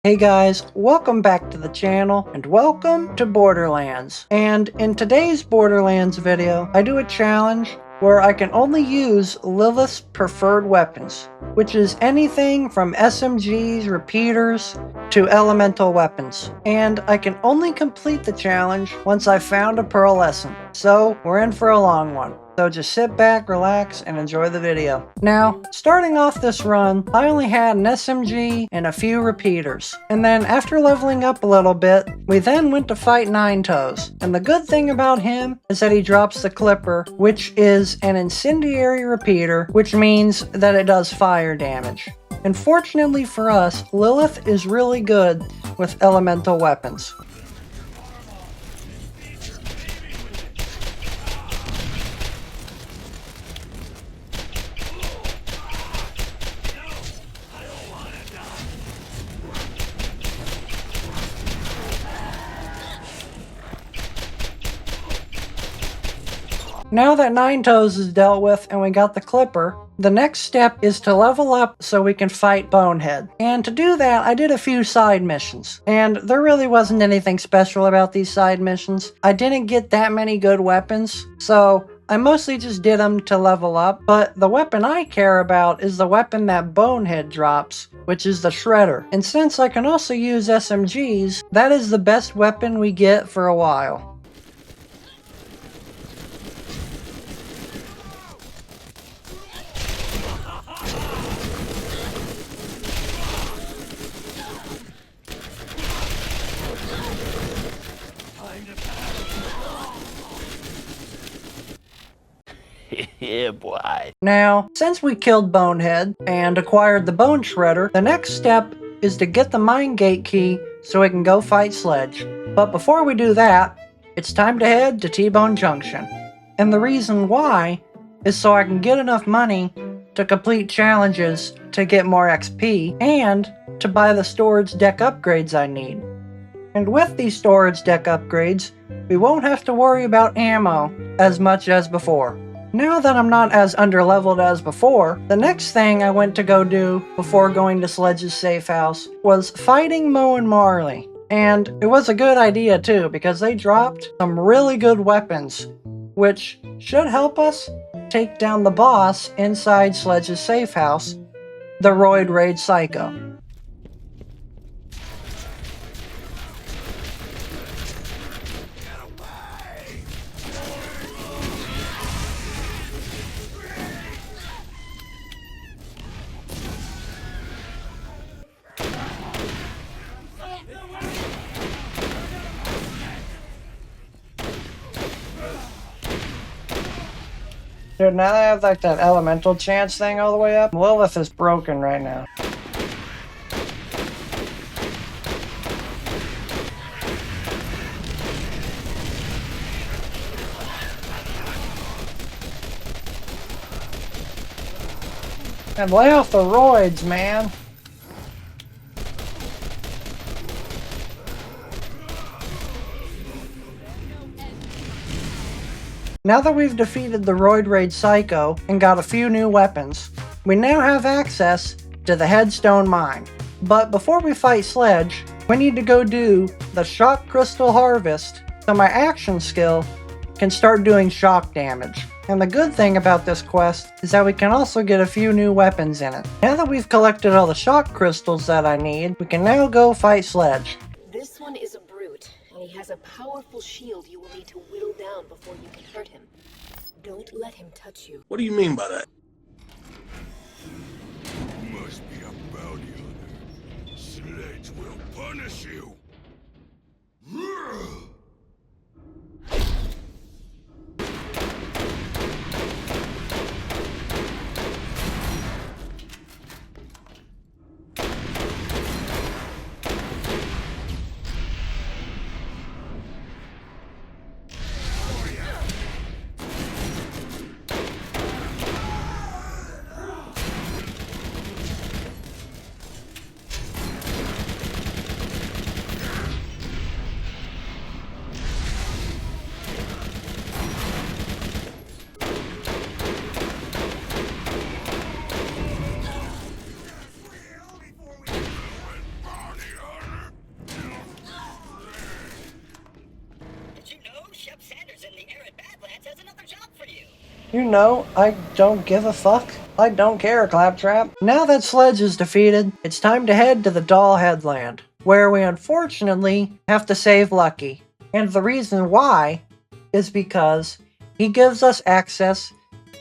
Hey guys, welcome back to the channel and welcome to Borderlands. And in today's Borderlands video, I do a challenge where I can only use Lilith's preferred weapons, which is anything from SMGs, repeaters, to elemental weapons. And I can only complete the challenge once I've found a pearlescent. So we're in for a long one. So just sit back, relax, and enjoy the video. Now, starting off this run, I only had an SMG and a few repeaters. And then after leveling up a little bit, we then went to fight Nine Toes. And the good thing about him is that he drops the Clipper, which is an incendiary repeater, which means that it does fire damage. And fortunately for us, Lilith is really good with elemental weapons. Now that Nine Toes is dealt with and we got the Clipper, the next step is to level up so we can fight Bonehead. And to do that, I did a few side missions. And there really wasn't anything special about these side missions. I didn't get that many good weapons, so I mostly just did them to level up. But the weapon I care about is the weapon that Bonehead drops, which is the Shredder. And since I can also use SMGs, that is the best weapon we get for a while. Yeah, boy. Now, since we killed Bonehead and acquired the Bone Shredder, the next step is to get the Mine Gate key so we can go fight Sledge. But before we do that, it's time to head to T-Bone Junction. And the reason why is so I can get enough money to complete challenges to get more XP and to buy the storage deck upgrades I need. And with these storage deck upgrades, we won't have to worry about ammo as much as before. Now that I'm not as underleveled as before, the next thing I went to go do before going to Sledge's safe house was fighting Moe and Marley. And it was a good idea too, because they dropped some really good weapons, which should help us take down the boss inside Sledge's safe house, the Roid Raid Psycho. Dude, now that I have like that elemental chance thing all the way up, Lilith is broken right now. And lay off the roids, man. Now that we've defeated the Roid Raid Psycho and got a few new weapons, we now have access to the Headstone Mine. But before we fight Sledge, we need to go do the Shock Crystal Harvest so my action skill can start doing shock damage. And the good thing about this quest is that we can also get a few new weapons in it. Now that we've collected all the shock crystals that I need, we can now go fight Sledge. This one is a brute, and he has a powerful shield you will need to whittle down before you can hurt him. Don't let him touch you. What do you mean by that? Must be a bounty hunter. Sledge will punish you. You know, I don't give a fuck. I don't care, Claptrap. Now that Sledge is defeated, it's time to head to the Doll Headland, where we unfortunately have to save Lucky. And the reason why is because he gives us access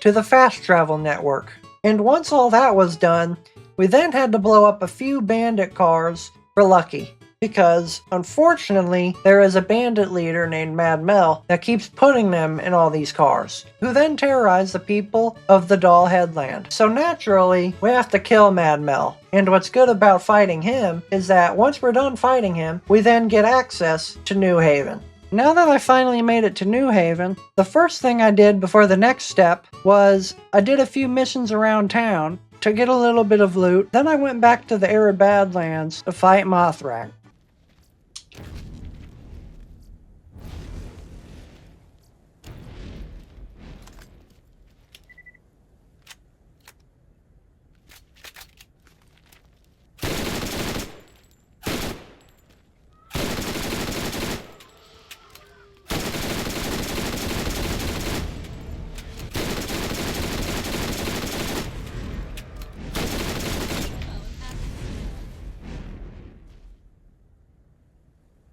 to the fast travel network. And once all that was done, we then had to blow up a few bandit cars for Lucky. Because, unfortunately, there is a bandit leader named Mad Mel that keeps putting them in all these cars, who then terrorize the people of the Doll Headland. So naturally, we have to kill Mad Mel. And what's good about fighting him is that once we're done fighting him, we then get access to New Haven. Now that I finally made it to New Haven, the first thing I did before the next step was I did a few missions around town to get a little bit of loot. Then I went back to the Arid Badlands to fight Mothrak.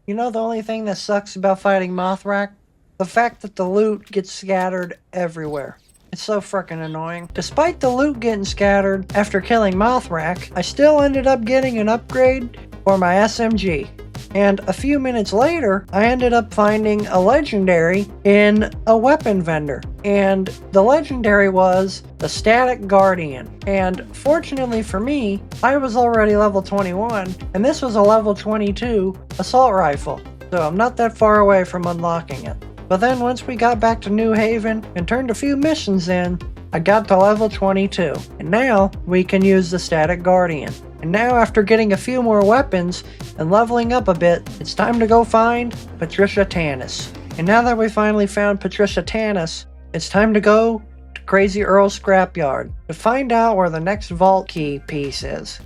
You know the only thing that sucks about fighting Mothrak? The fact that the loot gets scattered everywhere. It's so frickin' annoying. Despite the loot getting scattered after killing Mothrak, I still ended up getting an upgrade for my SMG. And a few minutes later, I ended up finding a legendary in a weapon vendor. And the legendary was the Static Guardian. And fortunately for me, I was already level 21, and this was a level 22 assault rifle. So I'm not that far away from unlocking it. But then once we got back to New Haven and turned a few missions in, I got to level 22. And now we can use the Static Guardian. And now after getting a few more weapons and leveling up a bit, it's time to go find Patricia Tanis. And now that we finally found Patricia Tanis, it's time to go to Crazy Earl's scrapyard to find out where the next vault key piece is.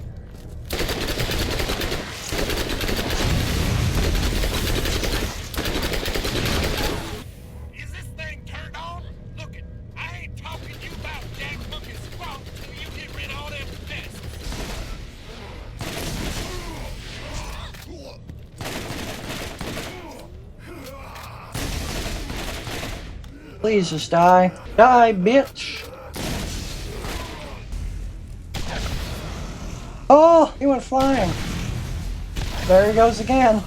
Is this thing turned on? Look it, I ain't talking to you about Jack Monkey's squawk till you get rid of all them pests. Please just die. Die, bitch! Oh, he went flying. There he goes again.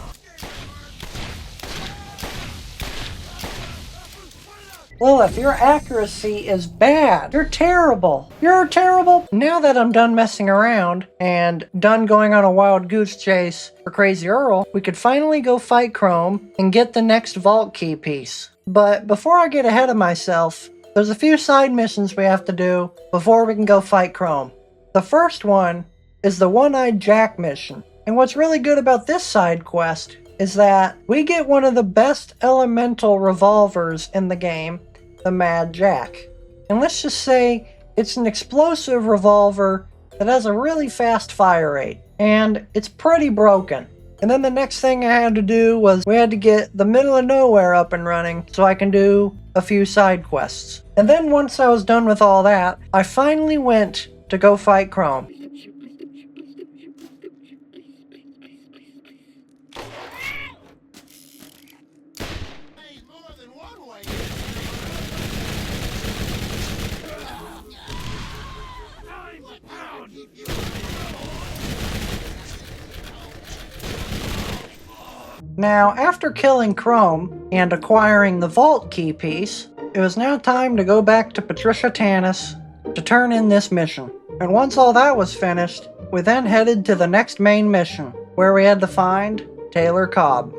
Lilith, your accuracy is bad. You're terrible. You're terrible. Now that I'm done messing around and done going on a wild goose chase for Crazy Earl, we could finally go fight Chrome and get the next vault key piece. But before I get ahead of myself, there's a few side missions we have to do before we can go fight Chrome. The first one is the One-Eyed Jack mission. And what's really good about this side quest is that we get one of the best elemental revolvers in the game, the Mad Jack. And let's just say it's an explosive revolver that has a really fast fire rate. And it's pretty broken. And then the next thing I had to do was we had to get the middle of nowhere up and running so I can do a few side quests. And then once I was done with all that, I finally went to go fight Chrome. Now, after killing Chrome and acquiring the vault key piece, it was now time to go back to Patricia Tanis to turn in this mission. And once all that was finished, we then headed to the next main mission, where we had to find Taylor Cobb.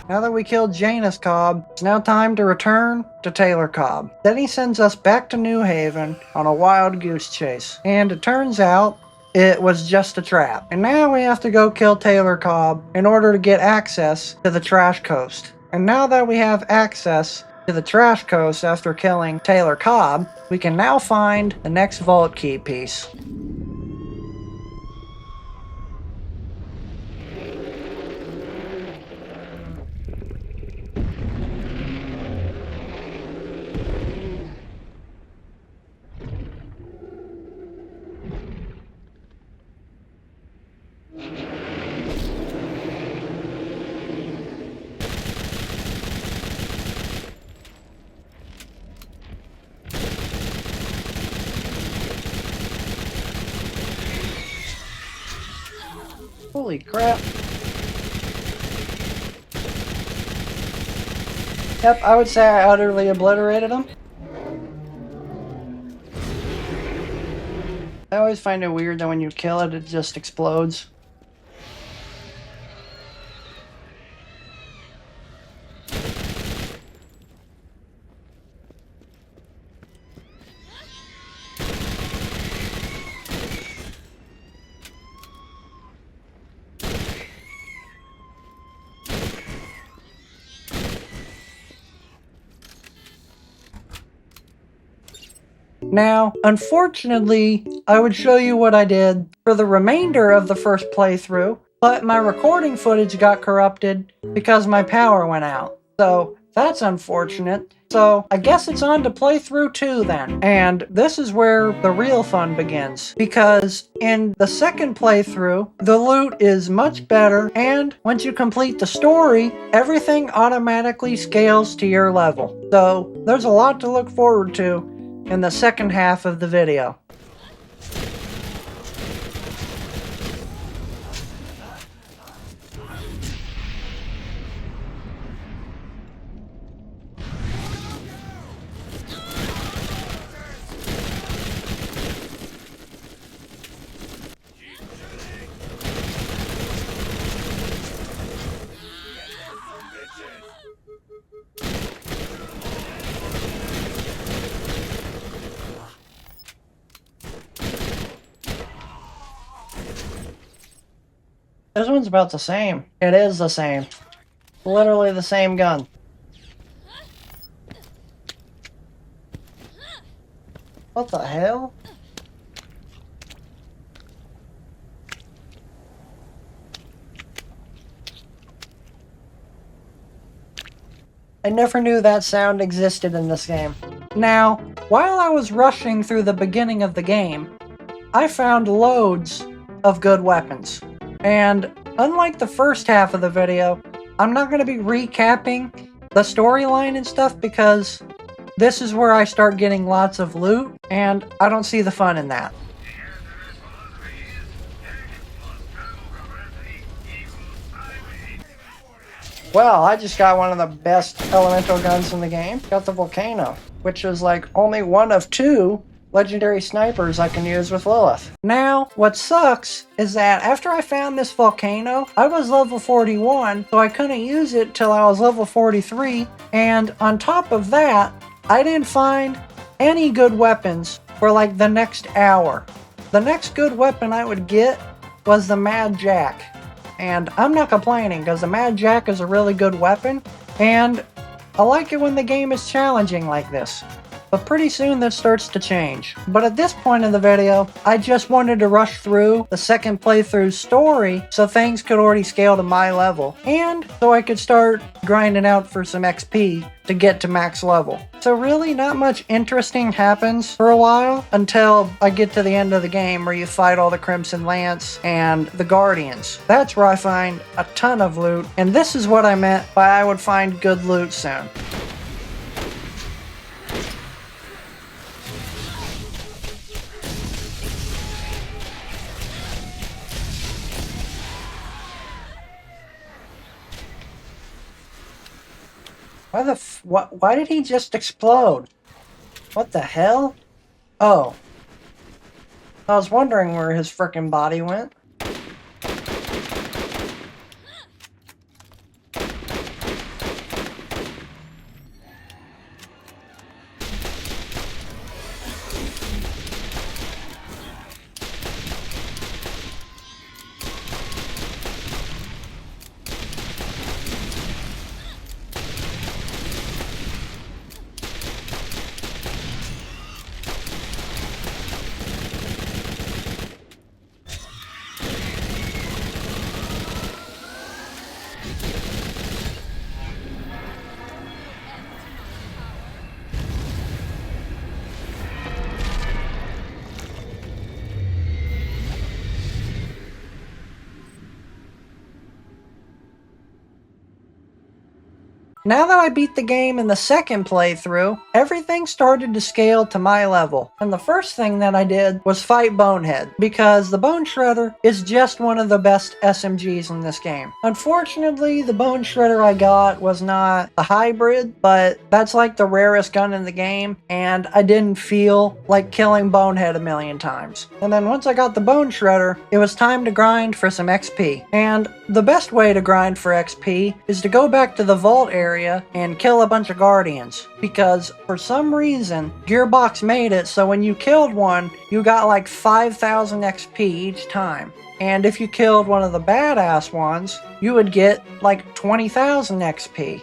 Now that we killed Janus Cobb, it's now time to return to Taylor Cobb. Then he sends us back to New Haven on a wild goose chase. And it turns out it was just a trap. And now we have to go kill Taylor Cobb in order to get access to the Trash Coast. And now that we have access to the Trash Coast after killing Taylor Cobb, we can now find the next vault key piece. Holy crap. Yep, I would say I utterly obliterated him. I always find it weird that when you kill it, it just explodes. Now, unfortunately, I would show you what I did for the remainder of the first playthrough, but my recording footage got corrupted because my power went out. So, that's unfortunate. So, I guess it's on to playthrough 2 then. And this is where the real fun begins. Because in the second playthrough, the loot is much better, and once you complete the story, everything automatically scales to your level. So, there's a lot to look forward to in the second half of the video. This one's about the same. It is the same. Literally the same gun. What the hell? I never knew that sound existed in this game. Now, while I was rushing through the beginning of the game, I found loads of good weapons. And unlike the first half of the video, I'm not going to be recapping the storyline and stuff because this is where I start getting lots of loot, and I don't see the fun in that. Well, I just got one of the best elemental guns in the game. Got the Volcano, which is like only one of 2 legendary snipers I can use with Lilith. Now, what sucks is that after I found this Volcano, I was level 41, so I couldn't use it till I was level 43, and on top of that, I didn't find any good weapons for like the next hour. The next good weapon I would get was the Mad Jack, and I'm not complaining because the Mad Jack is a really good weapon, and I like it when the game is challenging like this. But pretty soon that starts to change. But at this point in the video, I just wanted to rush through the second playthrough story so things could already scale to my level, and so I could start grinding out for some XP to get to max level. So really not much interesting happens for a while until I get to the end of the game where you fight all the Crimson Lance and the Guardians. That's where I find a ton of loot, and this is what I meant by I would find good loot soon. Why did he just explode? What the hell? Oh. I was wondering where his frickin' body went. Now that I beat the game in the second playthrough, everything started to scale to my level. And the first thing that I did was fight Bonehead, because the Bone Shredder is just one of the best SMGs in this game. Unfortunately, the Bone Shredder I got was not a hybrid, but that's like the rarest gun in the game, and I didn't feel like killing Bonehead a million times. And then once I got the Bone Shredder, it was time to grind for some XP. And the best way to grind for XP is to go back to the vault area and kill a bunch of guardians, because for some reason Gearbox made it so when you killed one you got like 5,000 XP each time, and if you killed one of the badass ones you would get like 20,000 XP.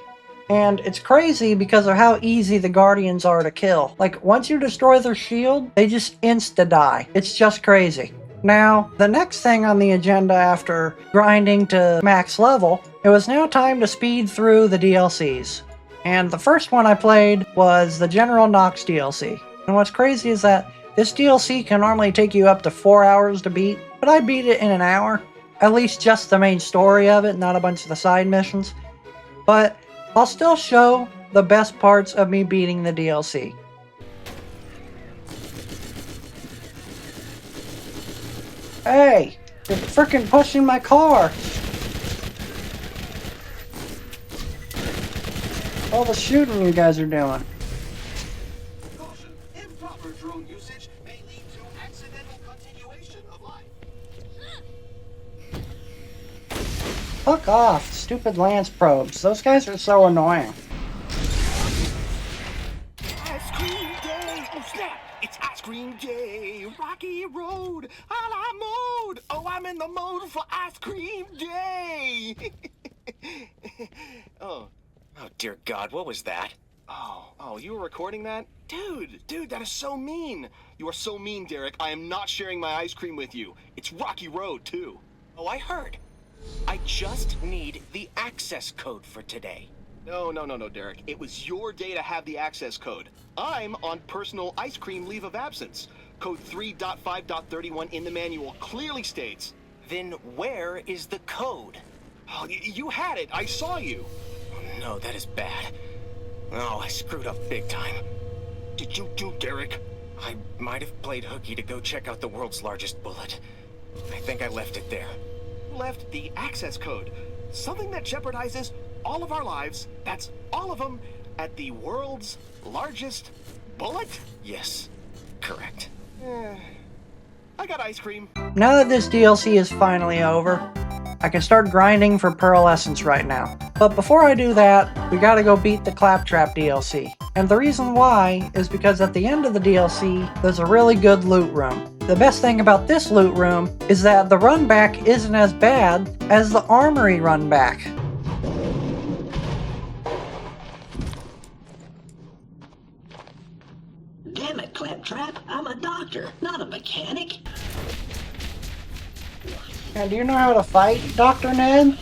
And it's crazy because of how easy the guardians are to kill. Like once you destroy their shield they just insta-die. It's just crazy. Now, the next thing on the agenda after grinding to max level, it was now time to speed through the DLCs. And the first one I played was the General Knox DLC. And what's crazy is that this DLC can normally take you up to 4 hours to beat, but I beat it in an hour. At least just the main story of it, not a bunch of the side missions. But I'll still show the best parts of me beating the DLC. Hey, you're freaking pushing my car! All the shooting you guys are doing. Caution, improper drone usage may lead to accidental continuation of life. Fuck off, stupid lance probes. Those guys are so annoying. Ice cream day! Oh snap! It's ice cream day! Rocky Road! A la mode! Oh, I'm in the mode for ice cream day! Oh, dear God, what was that? Oh, you were recording that? Dude, that is so mean! You are so mean, Derek. I am not sharing my ice cream with you. It's Rocky Road, too. Oh, I heard. I just need the access code for today. No, Derek. It was your day to have the access code. I'm on personal ice cream leave of absence. Code 3.5.31 in the manual clearly states. Then where is the code? Oh, you had it. I saw you. Oh, no, that is bad. Oh, I screwed up big time. Did you do, Derek? I might have played hooky to go check out the world's largest bullet. I think I left it there. Left the access code. Something that jeopardizes all of our lives. That's all of them at the world's largest bullet? Yes, correct. I got ice cream. Now that this DLC is finally over, I can start grinding for Pearl Essence right now. But before I do that, we gotta go beat the Claptrap DLC. And the reason why is because at the end of the DLC, there's a really good loot room. The best thing about this loot room is that the run back isn't as bad as the Armory run back. Damn it, Claptrap. I'm a doctor, not a mechanic. And do you know how to fight, Dr. Ned?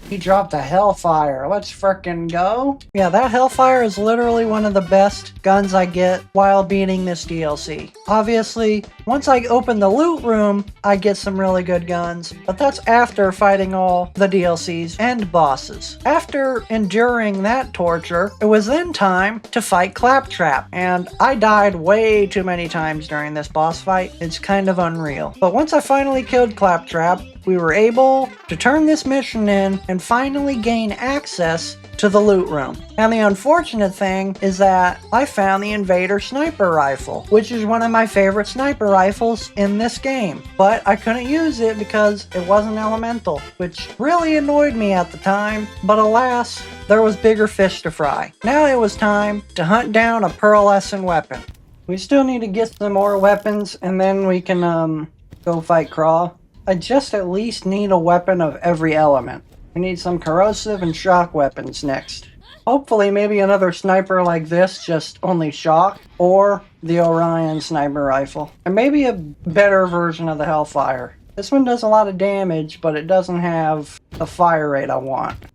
He dropped a Hellfire. Let's frickin' go. Yeah, that Hellfire is literally one of the best guns I get while beating this DLC. Obviously, once I open the loot room, I get some really good guns, but that's after fighting all the DLCs and bosses. After enduring that torture, it was then time to fight Claptrap, and I died way too many times during this boss fight. It's kind of unreal. But once I finally killed Claptrap, we were able to turn this mission in and finally gain access to the loot room. And the unfortunate thing is that I found the Invader sniper rifle, which is one of my favorite sniper rifles in this game. But I couldn't use it because it wasn't elemental, which really annoyed me at the time. But alas, there was bigger fish to fry. Now it was time to hunt down a pearlescent weapon. We still need to get some more weapons and then we can go fight Craw. I just at least need a weapon of every element. We need some corrosive and shock weapons next. Hopefully maybe another sniper like this, just only shock, or the Orion sniper rifle. And maybe a better version of the Hellfire. This one does a lot of damage, but it doesn't have the fire rate I want.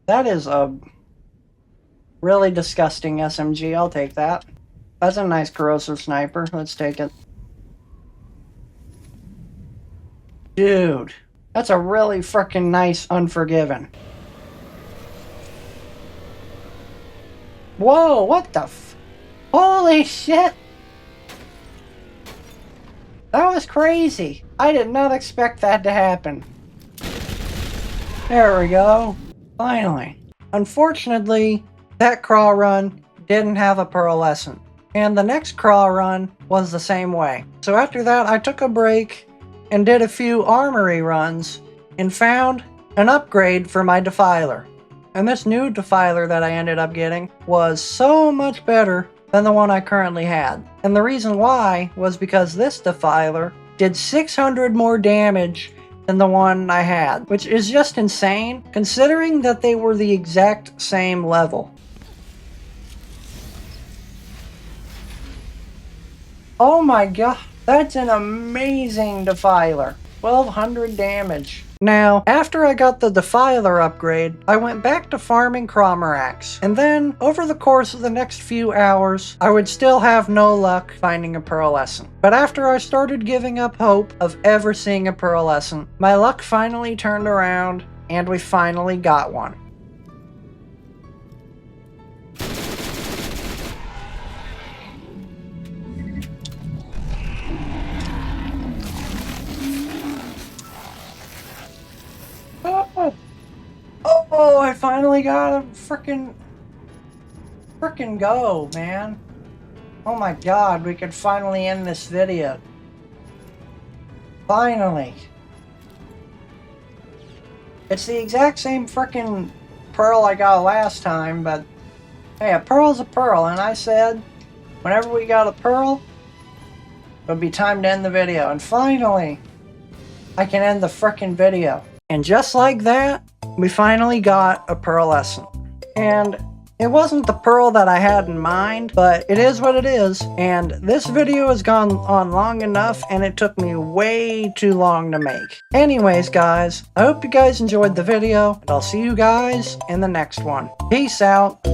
That is a Really disgusting SMG, I'll take that. That's a nice corrosive sniper, let's take it. Dude, that's a really freaking nice Unforgiven. Whoa, what the f... Holy shit! That was crazy. I did not expect that to happen. There we go. Finally. Unfortunately, that crawl run didn't have a pearlescent. And the next crawl run was the same way. So after that, I took a break and did a few armory runs and found an upgrade for my defiler. And this new defiler that I ended up getting was so much better than the one I currently had. And the reason why was because this defiler did 600 more damage than the one I had, which is just insane considering that they were the exact same level. Oh my god, that's an amazing defiler. 1200 damage. Now, after I got the defiler upgrade, I went back to farming Cromerax. And then, over the course of the next few hours, I would still have no luck finding a pearlescent. But after I started giving up hope of ever seeing a pearlescent, my luck finally turned around, and we finally got one. Oh, I finally got a frickin' go, man. Oh my god, we could finally end this video. Finally. It's the exact same frickin' pearl I got last time, but hey, a pearl's a pearl, and I said whenever we got a pearl, it would be time to end the video. And finally, I can end the frickin' video. And just like that, we finally got a pearlescent. And it wasn't the pearl that I had in mind, but it is what it is. And this video has gone on long enough, and it took me way too long to make. Anyways, guys, I hope you guys enjoyed the video, and I'll see you guys in the next one. Peace out.